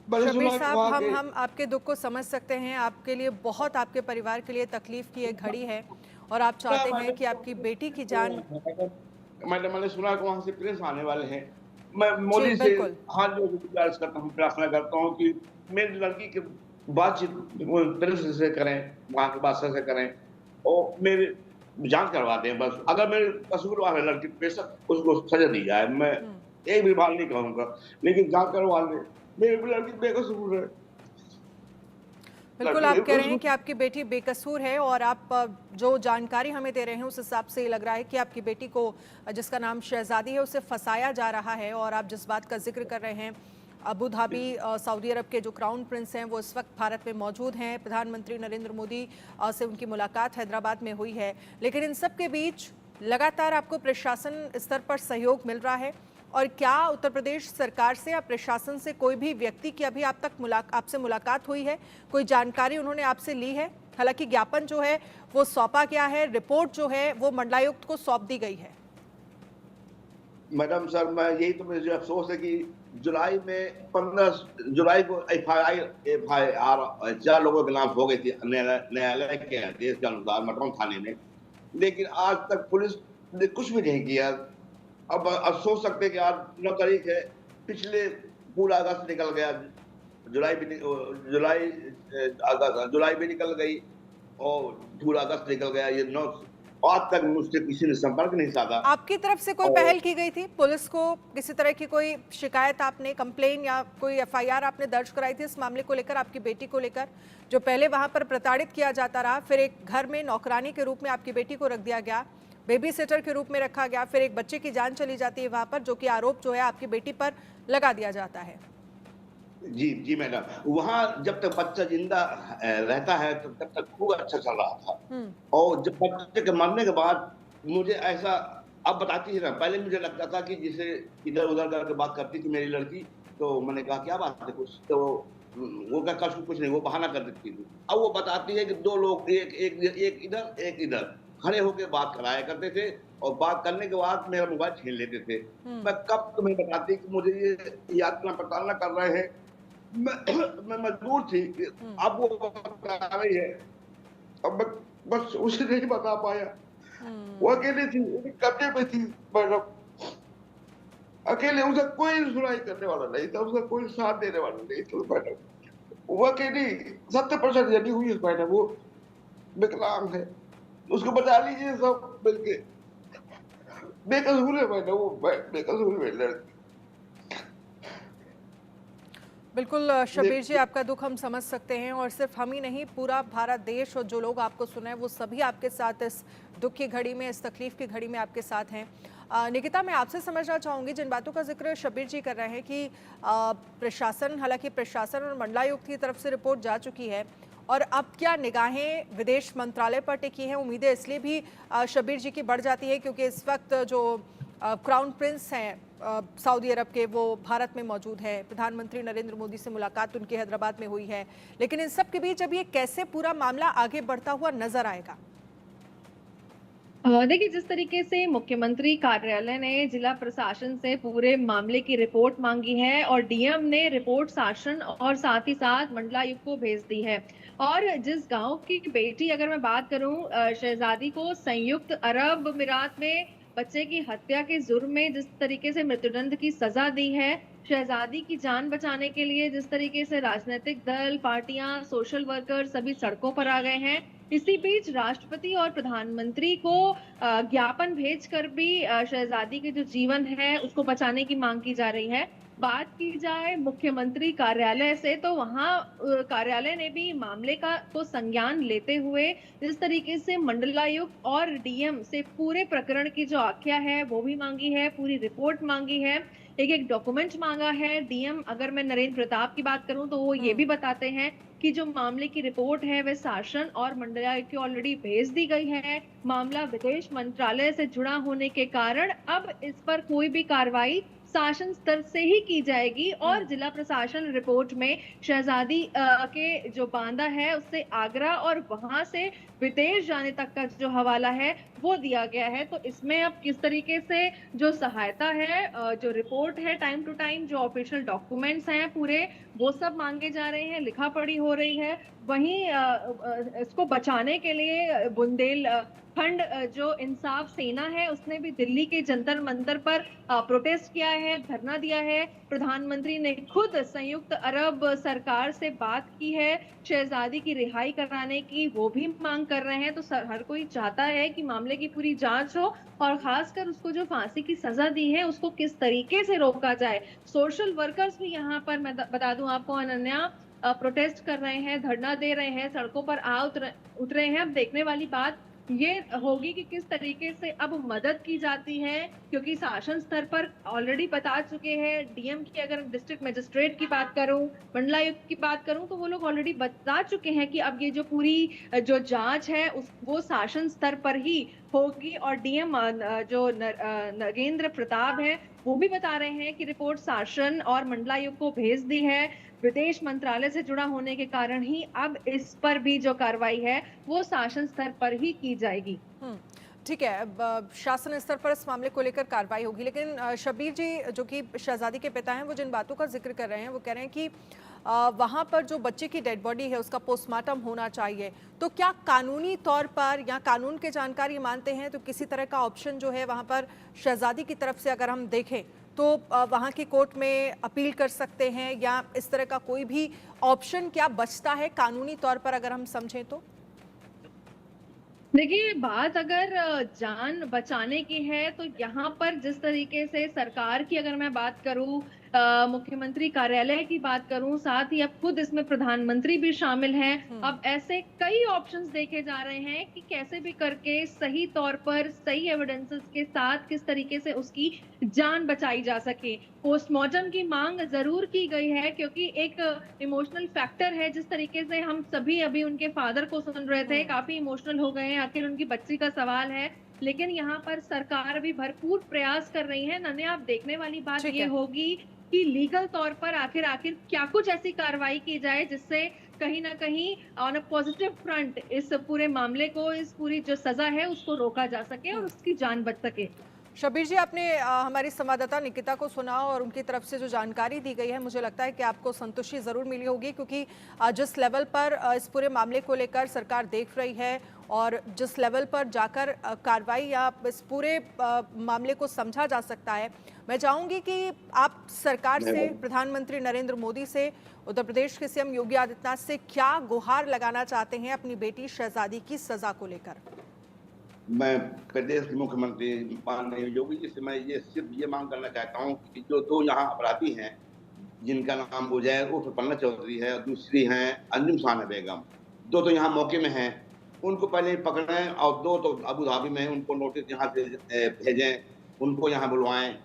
मैंने शब्बीर सुना कि साहब, वहाँ के हम आपके दुख को समझ सकते हैं। आपके लिए बहुत, आपके परिवार के लिए तकलीफ की एक घड़ी है और आप ना चाहते हैं कि आपकी बेटी की जान। मैंने सुना कि वहाँ से प्रिंस आने वाले हैं। मैं जी मोदी से बिल्कुल। हाथ जोड़ के गुज़ारिश करता हूँ, प्रार्थना करता हूँ कि मेरी लड़की की बातचीत वो प्रिंस से करें, वहाँ के बादशाह से करें और मेरी जाँच करवा दें बस। अगर मेरे कसूरवार है लड़की, बेशक उसको सज़ा दी जाए। मैं हम्म। एक भी बात नहीं कहूँगा, लेकिन जाँच करवा लें। मेरी लड़की बेकसूर है। बिल्कुल, लड़की आप कह रहे हैं बेकसूर। कि आपकी बेटी बेकसूर है और आप जो जानकारी हमें दे रहे हैं उस हिसाब से ये लग रहा है कि आपकी बेटी को, जिसका नाम शहजादी है, उसे फंसाया जा रहा है। और आप जिस बात का जिक्र कर रहे हैं, अबू धाबी सऊदी अरब के जो क्राउन प्रिंस हैं वो इस वक्त भारत में मौजूद हैं। प्रधानमंत्री नरेंद्र मोदी से उनकी मुलाकात हैदराबाद में हुई है। लेकिन इन सब के बीच लगातार आपको प्रशासन स्तर पर सहयोग मिल रहा है। और क्या उत्तर प्रदेश सरकार से या प्रशासन से कोई भी व्यक्ति की अभी आप तक आपसे मुलाकात हुई है? कोई जानकारी उन्होंने आपसे ली है? हालांकि ज्ञापन जो है वो सौंपा गया है, रिपोर्ट जो है वो मंडलायुक्त को सौंप दी गई है। मैडम सर, मैं यही तो मुझे अफ़सोस है कि जुलाई में 15 जुलाई को एफआईआर 4 लोगों के नाम हो गई थी न्यायालय के आदेश के अनुसार मटौन थाने में। लेकिन आज तक पुलिस ने कुछ भी नहीं किया। अब सोच सकते हैं कि आज 9 तारीख है, पिछले पूरा अगस्त निकल गया, जुलाई भी नि जुलाई जुलाई भी निकल गई और पूरा अगस्त निकल गया। ये 9 आज तक मुझसे किसी ने संपर्क नहीं साधा आपकी तरफ से कोई और पहल की गई थी? पुलिस को किसी तरह की कोई शिकायत, आपने कंप्लेन या कोई एफआईआर आपने दर्ज कराई थी इस मामले को लेकर, आपकी बेटी को लेकर? जो पहले वहां पर प्रताड़ित किया जाता रहा, फिर एक घर में नौकरानी के रूप में आपकी बेटी को रख दिया गया, बेबी सिटर के रूप में रखा गया, फिर एक बच्चे की जान चली जाती है वहां पर, जो कि आरोप जो है आपकी बेटी पर लगा दिया जाता है। जी, जी मैडम। वहाँ जब तक बच्चा ज़िंदा रहता है तब तक खूब अच्छा चल रहा था। हम्म। और जब बच्चे के मरने के बाद मुझे ऐसा, अब बताती है ना, पहले मुझे लगता था कि जैसे इधर-उधर करके बात करती थी मेरी लड़की, तो मैंने कहा क्या बात है कुछ? तो वो कहता कुछ नहीं, वो बहाना कर देती थी। अब वो बताती है कि 2 लोग एक एक एक इधर, एक इधर, खड़े होके बात कराया करते थे और बात करने के बाद मेरा मोबाइल छीन लेते थे। हम्म। मैं कब तुम्हें बताती कि मुझे ये यातना प्रताड़ना कर रहे हैं। मैं मैं मजबूर थी कि हम्म। अब वो बता रही है, अब मैं बस उसे नहीं बता पाया। वो हम्म। अकेली थी, उसके कब्जे में थी मैडम, अकेले, उसका कोई सुनाई करने वाला नहीं था, उसका कोई साथ देने वाला नहीं था मैडम। वो अकेली 70% जली हुई है मैडम, वो विकलांग है, उसको बचा लीजिए सब मिलके। बेकसूर है मैडम, वो बेकसूर है लड़की। बिल्कुल शब्बीर जी, देखिए, आपका दुख हम समझ सकते हैं और सिर्फ हम ही नहीं, पूरा भारत देश और जो लोग आपको सुने वो सभी आपके साथ इस दुख की घड़ी में, इस तकलीफ की घड़ी में आपके साथ हैं। निकिता, मैं आपसे समझना चाहूँगी, जिन बातों का जिक्र शब्बीर जी कर रहे हैं कि प्रशासन, हालांकि प्रशासन और मंडलायुक्त की तरफ से रिपोर्ट जा चुकी है और अब क्या निगाहें विदेश मंत्रालय पर टिकी हैं। उम्मीदें इसलिए भी शब्बीर जी की बढ़ जाती है क्योंकि इस वक्त जो क्राउन प्रिंस हैं सऊदी अरब के, वो भारत में मौजूद है। प्रधानमंत्री नरेंद्र मोदी से मुलाकात उनकी हैदराबाद में हुई है। लेकिन इन सब के बीच अब ये कैसे पूरा मामला आगे बढ़ता हुआ नजर आएगा? देखिए, जिस तरीके से मुख्यमंत्री कार्यालय ने जिला प्रशासन से पूरे मामले की रिपोर्ट मांगी है और डीएम ने रिपोर्ट शासन और साथ ही साथ मंडलायुक्त को भेज दी है। और जिस गांव की बेटी, अगर मैं बात करूं, शहजादी को संयुक्त अरब अमीरात में बच्चे की हत्या के जुर्म में जिस तरीके से मृत्युदंड की सजा दी है, शहजादी की जान बचाने के लिए जिस तरीके से राजनीतिक दल, पार्टियां, सोशल वर्कर सभी सड़कों पर आ गए हैं, इसी बीच राष्ट्रपति और प्रधानमंत्री को ज्ञापन भेजकर भी शहजादी के जो जीवन है उसको बचाने की मांग की जा रही है। बात की जाए मुख्यमंत्री कार्यालय से, तो वहां कार्यालय ने भी मामले का को संज्ञान लेते हुए जिस तरीके से मंडलायुक्त और डीएम से पूरे प्रकरण की जो आख्या है वो भी मांगी है, पूरी रिपोर्ट मांगी है, एक एक डॉक्यूमेंट मांगा है। डीएम, अगर मैं नरेंद्र प्रताप की बात करूं, तो वो ये हम्म। भी बताते हैं कि जो मामले की रिपोर्ट है वह शासन और मंडलायुक्त को ऑलरेडी भेज दी गई है। मामला विदेश मंत्रालय से जुड़ा होने के कारण अब इस पर कोई भी कार्रवाई शासन स्तर से ही की जाएगी और जिला प्रशासन रिपोर्ट में शहजादी के जो बांदा है उससे आगरा और वहां से विदेश जाने तक का जो हवाला है वो दिया गया है। तो इसमें अब किस तरीके से जो सहायता है, जो रिपोर्ट है टाइम टू टाइम, जो ऑफिशियल डॉक्यूमेंट्स हैं पूरे, वो सब मांगे जा रहे हैं, लिखा पढ़ी हो रही है। वहीं इसको बचाने के लिए बुंदेलखंड जो इंसाफ सेना है उसने भी दिल्ली के जंतर मंतर पर प्रोटेस्ट किया है, धरना दिया है। प्रधानमंत्री ने खुद संयुक्त अरब सरकार से बात की है शहजादी की रिहाई कराने की, वो भी मांग कर रहे हैं। तो हर कोई चाहता है कि मामले की पूरी जांच हो और खासकर उसको जो फांसी की सजा दी है उसको किस तरीके से रोका जाए। सोशल वर्कर्स भी यहाँ पर, मैं बता दूं आपको अनन्या, प्रोटेस्ट कर रहे हैं, धरना दे रहे हैं, सड़कों पर उतरे हैं। अब देखने वाली बात ये होगी कि किस तरीके से अब मदद की जाती है, क्योंकि शासन स्तर पर ऑलरेडी बता चुके हैं। डीएम की अगर डिस्ट्रिक्ट मजिस्ट्रेट की बात करूं, मंडलायुक्त की बात करूं, तो वो लोग ऑलरेडी बता चुके हैं कि अब ये जो पूरी जो जांच है वो शासन स्तर पर ही होगी। और डीएम जो नगेंद्र प्रताप है वो भी बता रहे हैं कि रिपोर्ट शासन और मंडलायुक्त को भेज दी है। विदेश मंत्रालय से जुड़ा होने के कारण ही अब इस पर भी जो कार्रवाई है वो शासन स्तर पर ही की जाएगी। ठीक है, शासन स्तर पर इस मामले को लेकर कार्रवाई होगी। लेकिन शब्बीर जी, जो कि शहजादी के पिता हैं, वो जिन बातों का जिक्र कर रहे हैं, वो कह रहे हैं कि वहाँ पर जो बच्चे की डेड बॉडी है उसका पोस्टमार्टम होना चाहिए। तो क्या कानूनी तौर पर या कानून के जानकार ये मानते हैं तो किसी तरह का ऑप्शन जो है वहाँ पर शहजादी की तरफ से अगर हम देखें तो वहाँ की कोर्ट में अपील कर सकते हैं, या इस तरह का कोई भी ऑप्शन क्या बचता है कानूनी तौर पर अगर हम समझें तो? देखिए, बात अगर जान बचाने की है तो यहाँ पर जिस तरीके से सरकार की अगर मैं बात करूं, मुख्यमंत्री कार्यालय की बात करूं, साथ ही अब खुद इसमें प्रधानमंत्री भी शामिल हैं। अब ऐसे कई ऑप्शंस देखे जा रहे हैं कि कैसे भी करके सही तौर पर सही एविडेंसेस के साथ किस तरीके से उसकी जान बचाई जा सके। पोस्टमार्टम की मांग जरूर की गई है क्योंकि एक इमोशनल फैक्टर है। जिस तरीके से हम सभी अभी उनके फादर को सुन रहे थे, काफी इमोशनल हो गए हैं, आखिर उनकी बच्ची का सवाल है। लेकिन यहाँ पर सरकार भी भरपूर प्रयास कर रही है। नन्हे, आप देखने वाली बात ये होगी कि लीगल तौर पर आखिर क्या कुछ ऐसी कार्रवाई की जाए जिससे कहीं ना कहीं ऑन अ पॉजिटिव फ्रंट इस पूरे मामले को, इस पूरी जो सजा है उसको रोका जा सके और उसकी जान बच सके। शब्बीर जी, आपने हमारी संवाददाता निकिता को सुना और उनकी तरफ से जो जानकारी दी गई है, मुझे लगता है कि आपको संतुष्टि ज़रूर मिली होगी, क्योंकि जिस लेवल पर इस पूरे मामले को लेकर सरकार देख रही है और जिस लेवल पर जाकर कार्रवाई या इस पूरे मामले को समझा जा सकता है, मैं चाहूँगी कि आप सरकार से, प्रधानमंत्री नरेंद्र मोदी से, उत्तर प्रदेश के सीएम योगी आदित्यनाथ से क्या गुहार लगाना चाहते हैं अपनी बेटी शहजादी की सज़ा को लेकर? मैं प्रदेश के मुख्यमंत्री माननीय योगी जी से मैं सिर्फ ये मांग करना चाहता हूँ कि जो दो यहाँ अपराधी हैं, जिनका नाम उजैर उर्फ पन्ना चौधरी है और दूसरी हैं अंजुम साना बेगम, दो तो यहाँ मौके में हैं, उनको पहले पकड़ें और दो तो अबू धाबी में हैं, उनको नोटिस यहाँ से भेजें, उनको यहाँ बुलवाएं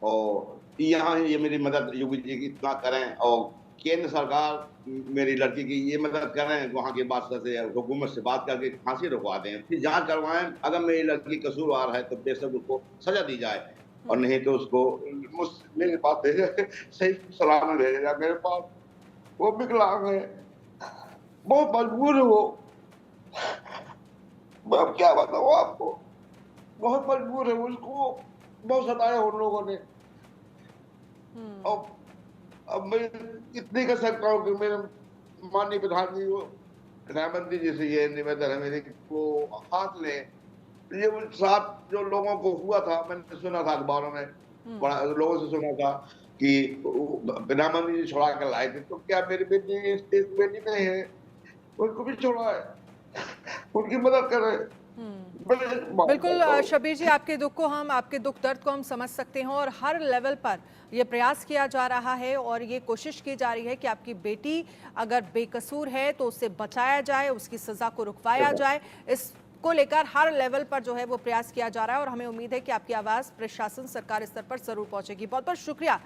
और यहाँ ये मेरी मदद योगी जी की इतना करें और केंद्र सरकार मेरी लड़की की ये मदद करें, वहाँ के बादशाह से, हुकूमत से बात करके फांसी रुकवा दें, फिर जांच करवाएं। अगर मेरी लड़की कसूरवार है तो बेशक उसको सजा दी जाए और नहीं तो उसको मेरे पास भेजे, सही सलामत भेजेगा मेरे पास। वो विकलांग है, बहुत मजबूर है वो, मैं अब क्या बताऊँ आपको, बहुत मजबूर है, उसको बहुत सताया उन लोगों ने। अब मैं इतनी कर सकता हूँ कि मेरे माननीय प्रधानमंत्री जी से ये निवेदन है मेरे को हाथ लें। ये साथ जो लोगों को हुआ था, मैंने सुना था अखबारों में, बड़ा लोगों से सुना था कि प्रधानमंत्री जी छोड़ा कर लाए थे, तो क्या मेरी बेटी नहीं है, उनको भी छोड़ा है, उनकी मदद कर रहे हैं। बिल्कुल शब्बीर जी, आपके दुख दर्द को हम समझ सकते हैं और हर लेवल पर ये प्रयास किया जा रहा है और ये कोशिश की जा रही है कि आपकी बेटी अगर बेकसूर है तो उसे बचाया जाए, उसकी सजा को रुकवाया जाए। इसको लेकर हर लेवल पर जो है वो प्रयास किया जा रहा है और हमें उम्मीद है कि आपकी आवाज़ प्रशासन, सरकार स्तर पर जरूर पहुंचेगी। बहुत बहुत शुक्रिया।